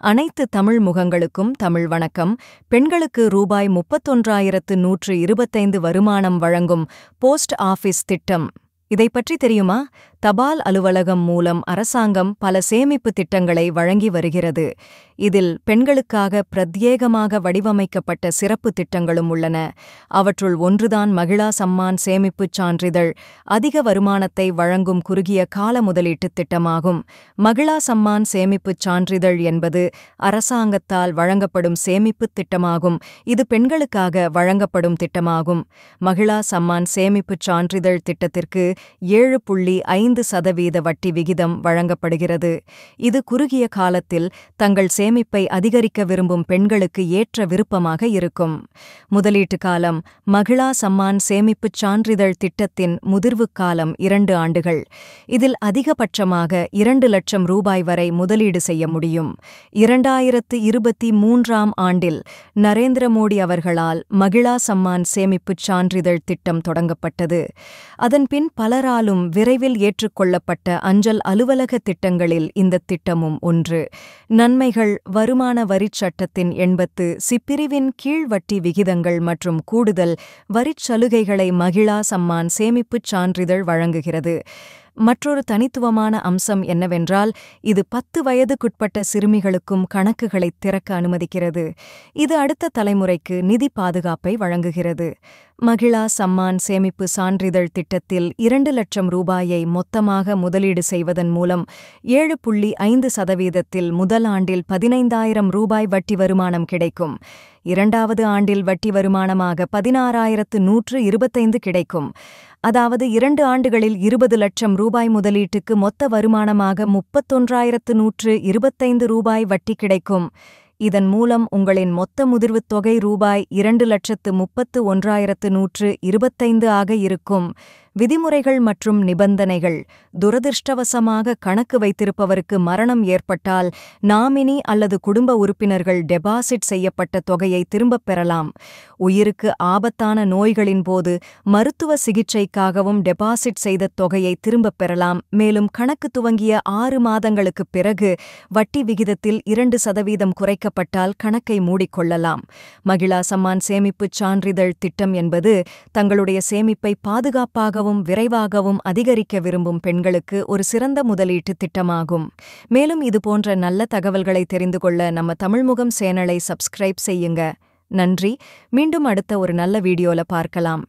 அனைத்து தமிழ் முகங்களுக்கும் தமிழ் வணக்கம். பெண்களுக்கு ரூபாய் 31,125 வருமானம் வழங்கும் போஸ்ட் ஆஃபீஸ் திட்டம். இதைப் பற்றி தெரியுமா? தபால் அலுவலகம் மூலம் அரசாங்கம் பல சேமிப்பு திட்டங்களை வழங்கி வருகிறது. இதில் பெண்களுக்காக பிரத்யேகமாக வடிவமைக்கப்பட்ட சிறப்பு திட்டங்களும் உள்ளன. அவற்றுள் ஒன்றுதான் மகிழா சம்மான் சேமிப்புச் சான்றிதழ். அதிக வருமானத்தை வழங்கும் குறுகிய கால முதலீட்டுத் திட்டமாகும். மகிழா சம்மான் சேமிப்புச் சான்றிதழ் என்பது அரசாங்கத்தால் வழங்கப்படும் சேமிப்புத் திட்டமாகும். இது பெண்களுக்காக வழங்கப்படும் திட்டமாகும். மகிழா சம்மான் சேமிப்புச் சான்றிதழ் திட்டத்திற்கு 7.5% வட்டி விகிதம் வழங்கப்படுகிறது. இது குறுகிய காலத்தில் தங்கள் சேமிப்பை அதிகரிக்க விரும்பும் பெண்களுக்கு ஏற்ற விருப்பமாக இருக்கும். முதலீட்டு காலம். மகிழா சம்மான் சேமிப்புச் சான்றிதழ் திட்டத்தின் முதிர்வுக் காலம் 2 ஆண்டுகள். இதில் அதிகபட்சமாக 2 லட்சம் ரூபாய் வரை முதலீடு செய்ய முடியும். 2023ஆம் ஆண்டில் நரேந்திர மோடி அவர்களால் மகிழா சம்மான் சேமிப்புச் சான்றிதழ் திட்டம் தொடங்கப்பட்டது. அதன்பின் பலராலும் விரைவில் ஏற்றுக்கொள்ளப்பட்ட அஞ்சல் அலுவலக திட்டங்களில் இந்த திட்டமும் ஒன்று. நன்மைகள். வருமான வரிச் சட்டத்தின் 80 பிரிவின் கீழ் வட்டி விகிதங்கள் மற்றும் கூடுதல் வரிச் சலுகைகளை மகிழா சம்மான் சேமிப்புச் சான்றிதழ் வழங்குகிறது. மற்றொரு தனித்துவமான அம்சம் என்னவென்றால், இது 10 வயதுக்குட்பட்ட சிறுமிகளுக்கும் கணக்குகளைத் திறக்க அனுமதிக்கிறது. இது அடுத்த தலைமுறைக்கு நிதி பாதுகாப்பை வழங்குகிறது. மகிழா சம்மான் சேமிப்பு சான்றிதழ் திட்டத்தில் 2 லட்சம் ரூபாயை மொத்தமாக முதலீடு செய்வதன் மூலம் 7.5% முதல் ஆண்டில் 15,000 ரூபாய் வட்டி வருமானம் கிடைக்கும். 2வது ஆண்டில் வட்டி வருமானமாக 16,125 கிடைக்கும். அதாவது 2 ஆண்டுகளில் 20 லட்சம் ரூபாய் முதலீட்டுக்கு மொத்த வருமானமாக 31,125 ரூபாய் வட்டி கிடைக்கும். இதன் மூலம் உங்களின் மொத்த முதிர்வுத் தொகை ரூபாய் 2,31,125 ஆக இருக்கும். விதிமுறைகள் மற்றும் நிபந்தனைகள். துரதிர்ஷ்டவசமாக கணக்கு வைத்திருப்பவருக்கு மரணம் ஏற்பட்டால் நாமினி அல்லது குடும்ப உறுப்பினர்கள் டெபாசிட் செய்யப்பட்ட தொகையை திரும்பப் பெறலாம். உயிருக்கு ஆபத்தான நோய்களின் போது மருத்துவ சிகிச்சைக்காகவும் டெபாசிட் செய்த தொகையை திரும்பப் பெறலாம். மேலும் கணக்கு துவங்கிய 6 மாதங்களுக்குப் பிறகு வட்டி விகிதத்தில் 2% குறைக்கப்பட்டால் கணக்கை மூடிக்கொள்ளலாம். மகிழா சம்மான் சேமிப்புச் சான்றிதழ் திட்டம் என்பது தங்களுடைய சேமிப்பை பாதுகாப்பாகவும் விரைவாகவும் அதிகரிக்க விரும்பும் பெண்களுக்கு ஒரு சிறந்த முதலீட்டு திட்டமாகும். மேலும் இதுபோன்ற நல்ல தகவல்களை தெரிந்து கொள்ள நம்ம தமிழ்முகம் சேனலை சப்ஸ்கிரைப் செய்யுங்க. நன்றி. மீண்டும் அடுத்த ஒரு நல்ல வீடியோல பார்க்கலாம்.